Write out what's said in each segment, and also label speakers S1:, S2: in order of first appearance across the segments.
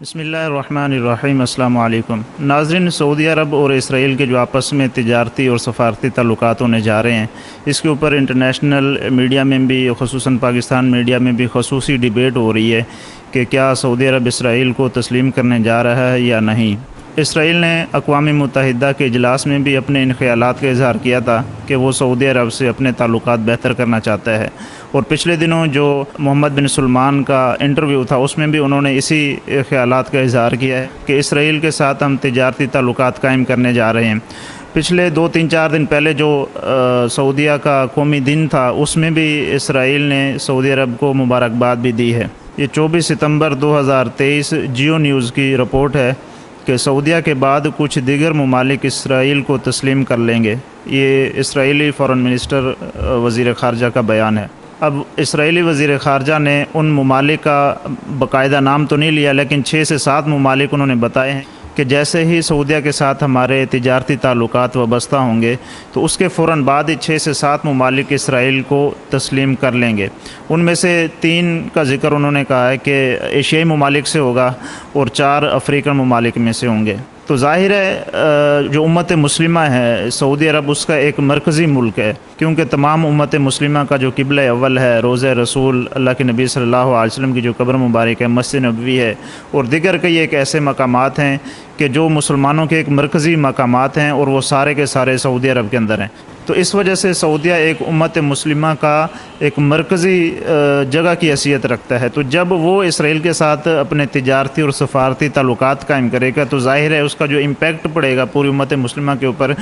S1: بسم اللہ الرحمن الرحیم۔ السلام علیکم ناظرین، سعودی عرب اور اسرائیل کے جو آپس میں تجارتی اور سفارتی تعلقات ہونے جا رہے ہیں، اس کے اوپر انٹرنیشنل میڈیا میں بھی، خصوصاً پاکستان میڈیا میں بھی خصوصی ڈیبیٹ ہو رہی ہے کہ کیا سعودی عرب اسرائیل کو تسلیم کرنے جا رہا ہے یا نہیں۔ اسرائیل نے اقوام متحدہ کے اجلاس میں بھی اپنے ان خیالات کا اظہار کیا تھا کہ وہ سعودی عرب سے اپنے تعلقات بہتر کرنا چاہتا ہے، اور پچھلے دنوں جو محمد بن سلمان کا انٹرویو تھا اس میں بھی انہوں نے اسی خیالات کا اظہار کیا ہے کہ اسرائیل کے ساتھ ہم تجارتی تعلقات قائم کرنے جا رہے ہیں۔ پچھلے 2-3-4 دن پہلے جو سعودیہ کا قومی دن تھا اس میں بھی اسرائیل نے سعودی عرب کو مبارکباد بھی دی ہے۔ یہ 24 ستمبر 2023 جیو نیوز کی رپورٹ ہے کہ سعودیہ کے بعد کچھ دیگر ممالک اسرائیل کو تسلیم کر لیں گے۔ یہ اسرائیلی فارن منسٹر وزیر خارجہ کا بیان ہے۔ اب اسرائیلی وزیر خارجہ نے ان ممالک کا باقاعدہ نام تو نہیں لیا، لیکن 6 سے 7 ممالک انہوں نے بتائے ہیں کہ جیسے ہی سعودیہ کے ساتھ ہمارے تجارتی تعلقات وابستہ ہوں گے تو اس کے فوراً بعد ہی 6 سے 7 ممالک اسرائیل کو تسلیم کر لیں گے۔ ان میں سے 3 کا ذکر انہوں نے کہا ہے کہ ایشیائی ممالک سے ہوگا اور 4 افریقن ممالک میں سے ہوں گے۔ تو ظاہر ہے جو امت مسلمہ ہے سعودی عرب اس کا ایک مرکزی ملک ہے، کیونکہ تمام امت مسلمہ کا جو قبلہ اول ہے، روضہ رسول اللہ کے نبی صلی اللہ علیہ وسلم کی جو قبر مبارک ہے، مسجد نبوی ہے، اور دیگر کئی ایک ایسے مقامات ہیں کہ جو مسلمانوں کے ایک مرکزی مقامات ہیں، اور وہ سارے کے سارے سعودی عرب کے اندر ہیں۔ تو اس وجہ سے سعودیہ ایک امت مسلمہ کا ایک مرکزی جگہ کی حیثیت رکھتا ہے۔ تو جب وہ اسرائیل کے ساتھ اپنے تجارتی اور سفارتی تعلقات قائم کرے گا تو ظاہر ہے اس کا جو امپیکٹ پڑے گا پوری امت مسلمہ کے اوپر،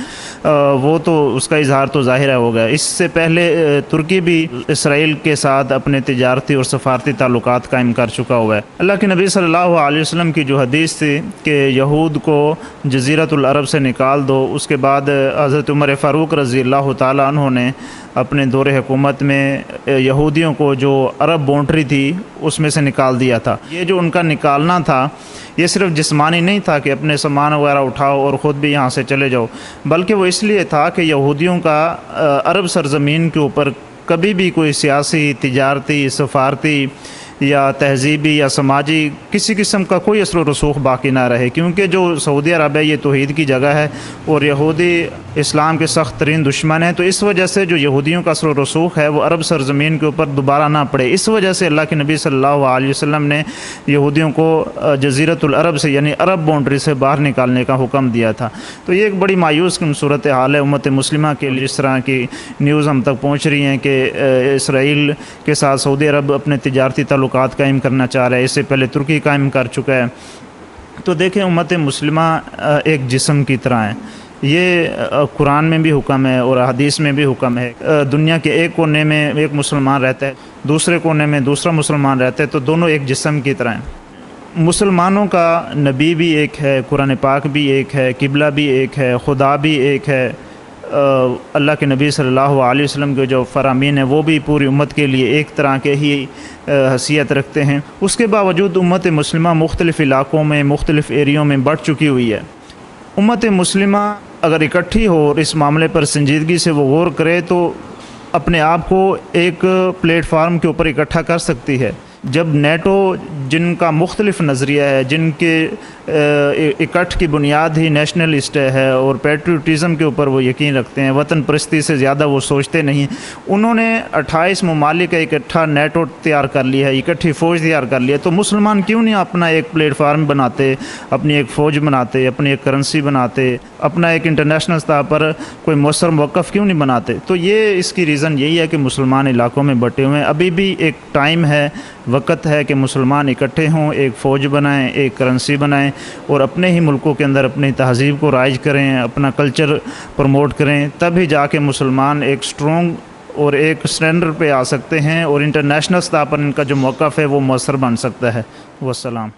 S1: وہ تو اس کا اظہار تو ظاہر ہوگا۔ اس سے پہلے ترکی بھی اسرائیل کے ساتھ اپنے تجارتی اور سفارتی تعلقات قائم کر چکا ہوا ہے۔ اللہ کے نبی صلی اللہ علیہ وسلم کی جو حدیث تھی کہ یہود کو جزیرۃ العرب سے نکال دو، اس کے بعد حضرت عمر فاروق رضی اللہ تعالیٰ عنہ نے اپنے دور حکومت میں یہودیوں کو جو عرب باؤنڈری تھی اس میں سے نکال دیا تھا۔ یہ جو ان کا نکالنا تھا یہ صرف جسمانی نہیں تھا کہ اپنے سامان وغیرہ اٹھاؤ اور خود بھی یہاں سے چلے جاؤ، بلکہ وہ اس لیے تھا کہ یہودیوں کا عرب سرزمین کے اوپر کبھی بھی کوئی سیاسی، تجارتی، سفارتی یا تہذیبی یا سماجی کسی قسم کا کوئی اثر و رسوخ باقی نہ رہے، کیونکہ جو سعودی عرب ہے یہ توحید کی جگہ ہے اور یہودی اسلام کے سخت ترین دشمن ہیں۔ تو اس وجہ سے جو یہودیوں کا اثر و رسوخ ہے وہ عرب سرزمین کے اوپر دوبارہ نہ پڑے، اس وجہ سے اللہ کے نبی صلی اللہ علیہ وسلم نے یہودیوں کو جزیرۃ العرب سے یعنی عرب باؤنڈری سے باہر نکالنے کا حکم دیا تھا۔ تو یہ ایک بڑی مایوس کن صورتحال ہے امت مسلمہ کے لیے، جس طرح کی نیوز ہم تک پہنچ رہی ہیں کہ اسرائیل کے ساتھ سعودی عرب اپنے تجارتی تعلقات قائم کرنا چاہ رہا ہے، اس سے پہلے ترکی قائم کر چکا ہے۔ تو دیکھیں امت مسلمہ ایک جسم کی طرح ہے، یہ قرآن میں بھی حکم ہے اور حدیث میں بھی حکم ہے۔ دنیا کے ایک کونے میں ایک مسلمان رہتا ہے، دوسرے کونے میں دوسرا مسلمان رہتا ہے، تو دونوں ایک جسم کی طرح ہیں۔ مسلمانوں کا نبی بھی ایک ہے، قرآن پاک بھی ایک ہے، قبلہ بھی ایک ہے، خدا بھی ایک ہے، اللہ کے نبی صلی اللہ علیہ وسلم کے جو فرامین ہیں وہ بھی پوری امت کے لیے ایک طرح کے ہی حیثیت رکھتے ہیں۔ اس کے باوجود امت مسلمہ مختلف علاقوں میں، مختلف ایریوں میں بڑھ چکی ہوئی ہے۔ امت مسلمہ اگر اکٹھی ہو اور اس معاملے پر سنجیدگی سے وہ غور کرے تو اپنے آپ کو ایک پلیٹ فارم کے اوپر اکٹھا کر سکتی ہے۔ جب نیٹو جن کا مختلف نظریہ ہے، جن کے اکٹھ کی بنیاد ہی نیشنلسٹ ہے اور پیٹریوٹزم کے اوپر وہ یقین رکھتے ہیں، وطن پرستی سے زیادہ وہ سوچتے نہیں، انہوں نے 28 ممالک کا اکٹھا نیٹو تیار کر لیا ہے، اکٹھی فوج تیار کر لیا، تو مسلمان کیوں نہیں اپنا ایک پلیٹ فارم بناتے، اپنی ایک فوج بناتے، اپنی ایک کرنسی بناتے، اپنا ایک انٹرنیشنل سطح پر کوئی مؤثر موقف کیوں نہیں بناتے؟ تو یہ اس کی ریزن یہی ہے کہ مسلمان علاقوں میں بٹے ہوئے ہیں۔ ابھی بھی ایک ٹائم ہے، وقت ہے کہ مسلمان اکٹھے ہوں، ایک فوج بنائیں، ایک کرنسی بنائیں اور اپنے ہی ملکوں کے اندر اپنی تہذیب کو رائج کریں، اپنا کلچر پروموٹ کریں، تب ہی جا کے مسلمان ایک سٹرونگ اور ایک سٹینڈرڈ پہ آ سکتے ہیں اور انٹرنیشنل سطح پر ان کا جو موقف ہے وہ مؤثر بن سکتا ہے۔ والسلام۔